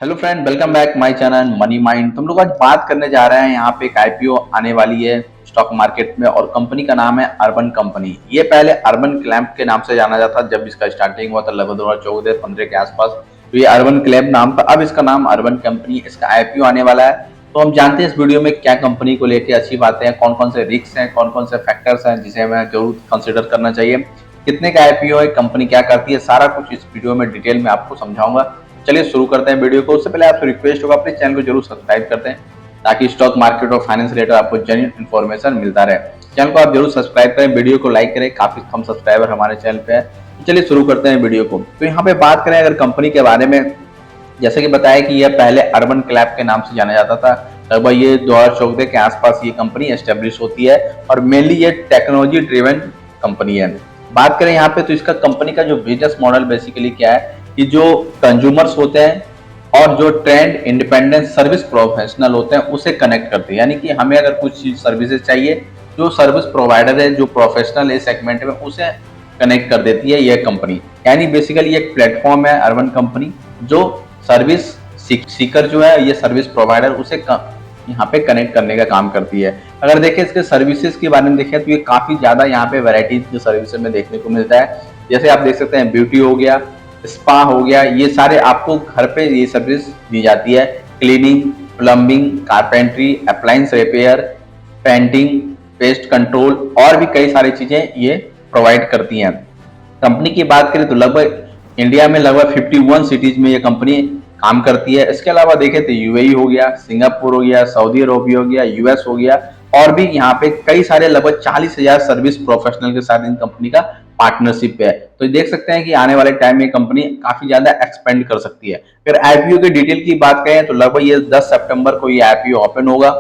Hello friend, welcome back my channel money mind. तुम लोग आज बात करने जा रहे हैं। यहाँ पे एक आईपीओ आने वाली है स्टॉक मार्केट में और कंपनी का नाम है अर्बन कंपनी। ये पहले अर्बन क्लैम्प के नाम से जाना जाता जब इसका स्टार्टिंग हुआ था लगभग 2014-15 के आसपास। तो ये अर्बन क्लैम्प नाम था, अब इसका नाम अर्बन कंपनी। इसका आईपीओ आने वाला है। तो हम जानते हैं इस वीडियो में क्या कंपनी को लेकर अच्छी बातें हैं, कौन कौन से रिस्क हैं, कौन कौन से फैक्टर्स हैं जिसे हमें जरूर कंसिडर करना चाहिए, कितने का आईपीओ है, कंपनी क्या करती है, सारा कुछ इस वीडियो में डिटेल में आपको समझाऊंगा। चलिए शुरू करते हैं वीडियो को। उससे पहले आपसे रिक्वेस्ट होगा अपने चैनल को जरूर सब्सक्राइब करते हैं ताकि स्टॉक मार्केट और फाइनेंस रिलेटेड आपको जेन्युइन इन्फॉर्मेशन मिलता रहे। चैनल को आप जरूर सब्सक्राइब करें, वीडियो को लाइक करें, काफी कम सब्सक्राइबर हमारे चैनल पे है। तो चलिए शुरू करते हैं वीडियो को। तो यहाँ पे बात करें अगर कंपनी के बारे में, जैसे कि बताया कि यह पहले अर्बन क्लैप के नाम से जाना जाता था। लगभग ये 2014 के आसपास ये कंपनी एस्टेब्लिश होती है और मेनली ये टेक्नोलॉजी ड्रिवन कंपनी है। बात करें यहाँ पे तो इसका कंपनी का जो बिजनेस मॉडल बेसिकली क्या है कि जो कंज्यूमर्स होते हैं और जो ट्रेंड इंडिपेंडेंट सर्विस प्रोफेशनल होते हैं उसे कनेक्ट करते हैं। यानी कि हमें अगर कुछ सर्विसेज चाहिए, जो सर्विस प्रोवाइडर है, जो प्रोफेशनल है इस सेगमेंट में, उसे कनेक्ट कर देती है यह कंपनी। यानी बेसिकली एक प्लेटफॉर्म है अर्बन कंपनी जो सर्विस सीकर जो है, ये सर्विस प्रोवाइडर उसे यहाँ पे कनेक्ट करने का काम करती है। अगर देखें इसके सर्विसेज के बारे में देखें तो ये काफी ज्यादा यहाँ पे वैरायटीज जो सर्विसेज में देखने को मिलता है। जैसे आप देख सकते हैं ब्यूटी हो गया, स्पा हो गया, ये सारे आपको घर पे ये सर्विस दी जाती है। Cleaning, plumbing, carpentry, appliance repair, painting, pest control और भी कई सारी चीजें ये प्रोवाइड करती हैं। कंपनी की बात करें तो लगभग इंडिया में लगभग 51 सिटीज में ये कंपनी काम करती है। इसके अलावा देखें तो यूएई हो गया, सिंगापुर हो गया, सऊदी अरब हो गया, यूएस हो गया और भी यहाँ पे कई सारे लगभग 40,000 सर्विस प्रोफेशनल के साथ इन कंपनी का पार्टनरशिप है। तो देख सकते हैं कि आने वाले टाइम में कंपनी काफी ज्यादा एक्सपेंड कर सकती है। फिर आईपीओ के डिटेल की बात करें तो लगभग ये 10 सितंबर को ये आईपीओ ओपन होगा,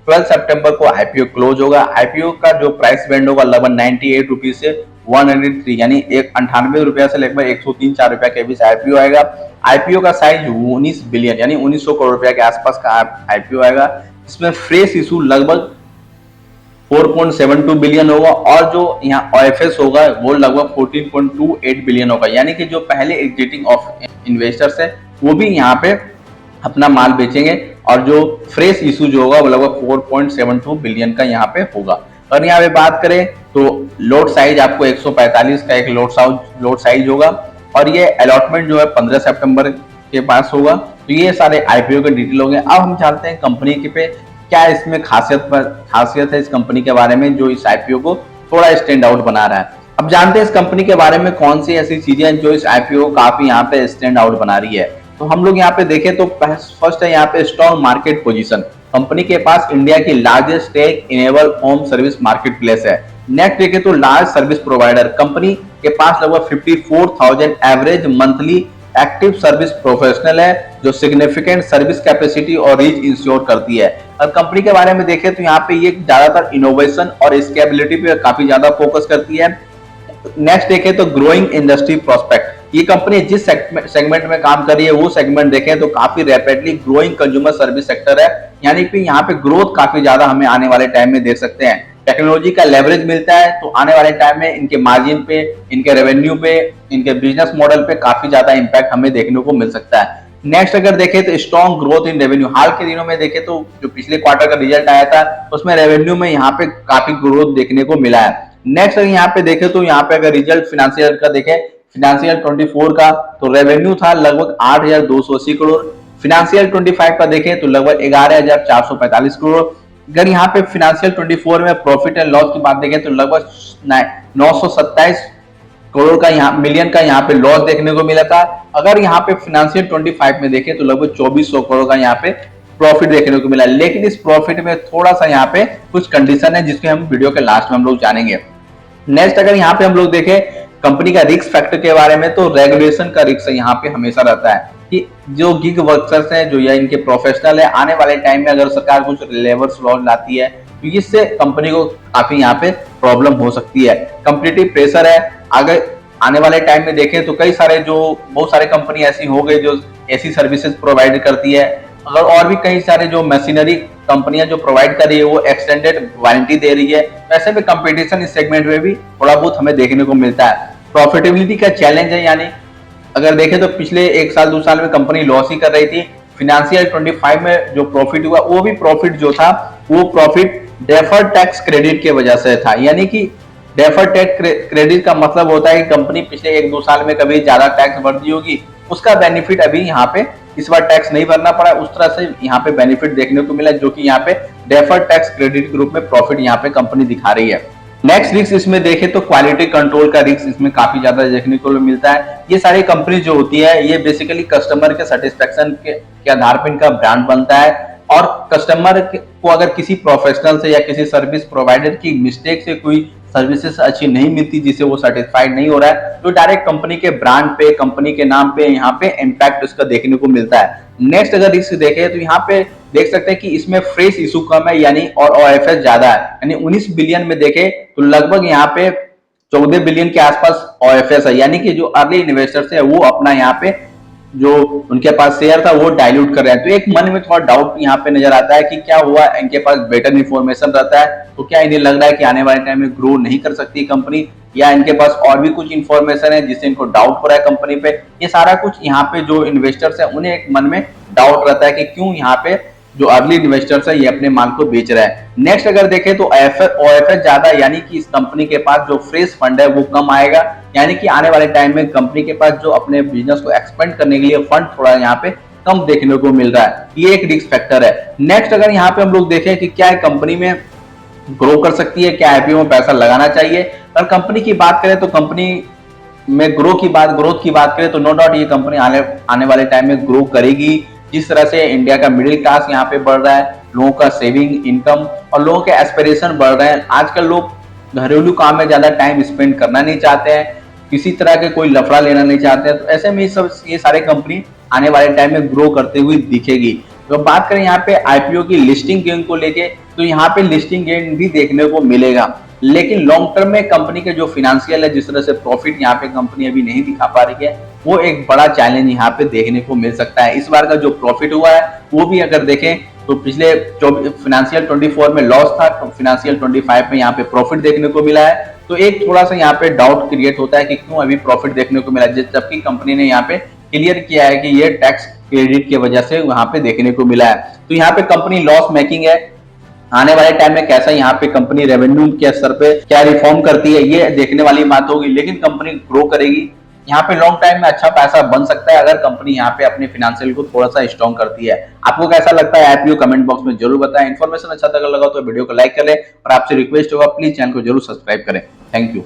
12 सितंबर को आईपीओ क्लोज होगा। आईपीओ का जो प्राइस बैंड होगा लगभग 98 रुपीज से 103 यानी 98 रुपया से लगभग 103-4 रुपया के बीच आईपीओ आएगा। आईपीओ का साइज 19 बिलियन यानी 1900 करोड़ रुपया के आसपास का आईपीओ आएगा। इसमें फ्रेश इशू लगभग 4.72 बिलियन होगा और जो यहाँ ओएफएस होगा वो लगभग 14.28 बिलियन होगा। यानी कि जो पहले एग्जिटिंग ऑफ इन्वेस्टर्स है वो भी यहाँ पे अपना माल बेचेंगे और जो फ्रेश इशू जो होगा वो लगभग 4.72 बिलियन का यहाँ पे होगा। और यहाँ पे बात करें तो लोड साइज आपको 145 का एक लोड साइज होगा और ये अलॉटमेंट जो है 15 सितंबर के पास होगा। तो ये सारे आईपीओ के डिटेल हो गए। अब हम जानते हैं कंपनी के पे क्या इसमें खासियत है इस कंपनी के बारे में जो इस आईपीओ को थोड़ा स्टैंड आउट बना रहा है। अब जानते हैं इस कंपनी के बारे में कौन सी ऐसी चीजें हैं जो इस आईपीओ को काफी यहाँ पे स्टैंड आउट बना रही है। तो हम लोग यहाँ पे देखें तो फर्स्ट है यहाँ पे स्ट्रॉन्ग मार्केट पोजीशन। कंपनी के पास इंडिया की largest tech enable home service market place है। नेक्स्ट देखें तो लार्ज सर्विस प्रोवाइडर, कंपनी के पास लगभग 54,000 average monthly active service professional है जो सिग्निफिकेंट सर्विस कैपेसिटी और रीच इंश्योर करती है। और कंपनी के बारे में देखें तो यहाँ पे ये ज्यादातर इनोवेशन और स्केलेबिलिटी पे काफी ज्यादा फोकस करती है। नेक्स्ट देखें तो ग्रोइंग इंडस्ट्री प्रोस्पेक्ट, ये कंपनी जिस सेगमेंट में काम कर रही है वो सेगमेंट देखें तो काफी rapidly growing consumer service sector है। यानी कि यहाँ पे ग्रोथ काफी ज्यादा हमें आने वाले टाइम में देख सकते हैं। टेक्नोलॉजी का लेवरेज मिलता है तो आने वाले टाइम में इनके मार्जिन पे, इनके रेवेन्यू पे, इनके बिजनेस मॉडल पे काफी ज्यादा इंपैक्ट हमें देखने को मिल सकता है। नेक्स्ट अगर देखें तो स्ट्रॉन्ग ग्रोथ इन रेवेन्यू, हाल के दिनों में देखें तो जो पिछले क्वार्टर का रिजल्ट आया था उसमें रेवेन्यू में यहाँ पे काफी ग्रोथ देखने को मिला है। नेक्स्ट अगर यहाँ पे देखें तो यहाँ पे अगर रिजल्ट फिनेंशियल का देखें, फिनेंशियल 24 का तो रेवेन्यू था लगभग 8,280 करोड़, फिनेंशियल 25 का देखें तो लगभग 11,445 करोड़। अगर यहाँ पे फिनेंशियल 24 में प्रॉफिट एंड लॉस की बात देखें तो लगभग 927 करोड़ का यहाँ मिलियन का यहाँ पे लॉस देखने को मिला था। अगर यहाँ पे फिनेंशियल 25 में देखें तो लगभग 2400 करोड़ का यहाँ पे प्रॉफिट देखने को मिला। लेकिन इस प्रॉफिट में थोड़ा सा यहाँ पे कुछ कंडीशन है जिसके हम वीडियो के लास्ट में हम लोग जानेंगे। नेक्स्ट अगर यहाँ पे हम लोग देखें कंपनी का रिस्क फैक्टर के बारे में तो रेगुलेशन का रिस्क यहाँ पे हमेशा रहता है कि जो गिग वर्कर्स हैं जो या इनके प्रोफेशनल है, आने वाले टाइम में अगर सरकार कुछ लेबर लॉ लाती है तो इससे कंपनी को काफी यहाँ पे प्रॉब्लम हो सकती है। कॉम्पिटिटिव प्रेशर है, अगर आने वाले टाइम में देखें तो बहुत सारे कंपनी ऐसी हो गई जो ऐसी सर्विसेज प्रोवाइड करती है। अगर और भी कई सारे जो मशीनरी कंपनियां जो प्रोवाइड कर रही है वो एक्सटेंडेड वारंटी दे रही है, वैसे भी कंपटीशन इस सेगमेंट में भी थोड़ा बहुत हमें देखने को मिलता है। प्रॉफिटेबिलिटी का चैलेंज है, यानी अगर देखें तो पिछले 1 साल 2 साल में कंपनी लॉस ही कर रही थी, फाइनेंशियल 25 में जो प्रॉफिट हुआ वो भी प्रॉफिट जो था वो प्रॉफिट डेफर्ड टैक्स क्रेडिट की वजह से था। यानी कि डेफर्ड टैक्स क्रेडिट का मतलब होता है कि कंपनी पिछले 1-2 साल में कभी ज्यादा टैक्स भर दी होगी, उसका बेनिफिट अभी यहाँ पे इस बार टैक्स नहीं भरना पड़ा, उस तरह से यहाँ पे बेनिफिट देखने को मिला, जो कि यहाँ पे डेफर्ड टैक्स क्रेडिट के रूप में प्रॉफिट यहाँ पे कंपनी दिखा रही है। नेक्स्ट रिस्क इसमें देखें तो क्वालिटी कंट्रोल का रिस्क इसमें काफी ज्यादा देखने को मिलता है। ये सारी कंपनी जो होती है ये बेसिकली कस्टमर के सेटिस्फेक्शन के आधार पर इनका ब्रांड बनता है, और कस्टमर को अगर किसी प्रोफेशनल से या किसी सर्विस प्रोवाइडर की मिस्टेक से कोई सर्विसेज अच्छी नहीं मिलती जिससे वो सेटिस्फाइड नहीं हो रहा है, तो डायरेक्ट कंपनी के ब्रांड पे, कंपनी के नाम पे यहाँ पे इम्पैक्ट उसका देखने को मिलता है। नेक्स्ट अगर रिस्क देखें तो यहाँ पे देख सकते हैं कि इसमें फ्रेश इशू कम है, यानी और ओएफएस ज्यादा है, यानी 19 बिलियन में देखें तो लगभग यहाँ पे 14 बिलियन के आसपास ओएफएस है, यानी कि जो अर्ली इन्वेस्टर्स है वो अपना यहाँ पे जो उनके पास शेयर था वो डाइल्यूट कर रहे हैं। तो एक मन में थोड़ा डाउट यहाँ पे नजर आता है कि क्या हुआ, इनके पास बेटर इंफॉर्मेशन रहता है तो क्या इन्हें लग रहा है कि आने वाले टाइम में ग्रो नहीं कर सकती कंपनी, या इनके पास और भी कुछ इंफॉर्मेशन है जिससे इनको डाउट हो रहा है कंपनी पे। ये सारा कुछ यहाँ पे जो इन्वेस्टर्स है उन्हें एक मन में डाउट रहता है कि क्यों यहाँ पे जो अर्ली इन्वेस्टर्स है ये अपने माल को बेच रहा है। नेक्स्ट अगर देखें तो ओएफएस ज्यादा, यानी कि इस कंपनी के पास जो फ्रेश फंड है वो कम आएगा, यानी कि आने वाले टाइम में कंपनी के पास जो अपने बिजनेस को एक्सपेंड करने के लिए फंड थोड़ा यहाँ पे कम देखने को मिल रहा है, ये एक रिस्क फैक्टर है। नेक्स्ट अगर यहाँ पे हम लोग देखें कि क्या कंपनी में ग्रो कर सकती है, क्या आईपीओ में पैसा लगाना चाहिए, अगर कंपनी की बात करें तो कंपनी में ग्रोथ की बात करें तो नो डाउट ये कंपनी आने वाले टाइम में ग्रो करेगी। जिस तरह से इंडिया का मिडिल क्लास यहाँ पे बढ़ रहा है, लोगों का सेविंग इनकम और लोगों के एस्पिरेशन बढ़ रहे हैं, आजकल लोग घरेलू काम में ज्यादा टाइम स्पेंड करना नहीं चाहते हैं, किसी तरह के कोई लफड़ा लेना नहीं चाहते हैं, तो ऐसे में ये सारे कंपनी आने वाले टाइम में ग्रो करते हुए दिखेगी। तो बात करें यहाँ पे आईपीओ की लिस्टिंग गेन को लेके तो यहाँ पे लिस्टिंग गेन भी देखने को मिलेगा, लेकिन लॉन्ग टर्म में कंपनी के जो फाइनेंशियल है, जिस तरह से प्रॉफिट यहाँ पे कंपनी अभी नहीं दिखा पा रही है, वो एक बड़ा चैलेंज यहाँ पे देखने को मिल सकता है। इस बार का जो प्रॉफिट हुआ है वो भी अगर देखें तो पिछले फाइनेंशियल 24 में लॉस था, फाइनेंशियल 25 में यहाँ पे प्रॉफिट देखने को मिला है, तो एक थोड़ा सा यहाँ पे डाउट क्रिएट होता है कि क्यों अभी प्रॉफिट देखने को मिला, जबकि कंपनी ने यहाँ पे क्लियर किया है कि ये टैक्स क्रेडिट की वजह से वहां पे देखने को मिला है। तो यहाँ पे कंपनी लॉस मेकिंग है, आने वाले टाइम में कैसा यहाँ पे कंपनी रेवेन्यू के स्तर पे क्या रिफॉर्म करती है ये देखने वाली बात होगी, लेकिन कंपनी ग्रो करेगी। यहाँ पे लॉन्ग टाइम में अच्छा पैसा बन सकता है अगर कंपनी यहाँ पे अपने फाइनेंशियल को थोड़ा सा स्ट्रॉन्ग करती है। आपको कैसा लगता है आईपीओ कमेंट बॉक्स में जरूर बताएं। इन्फॉर्मेशन अच्छा लगा तो वीडियो को लाइक करें और आपसे रिक्वेस्ट होगा प्लीज चैनल को जरूर सब्सक्राइब करें। Thank you.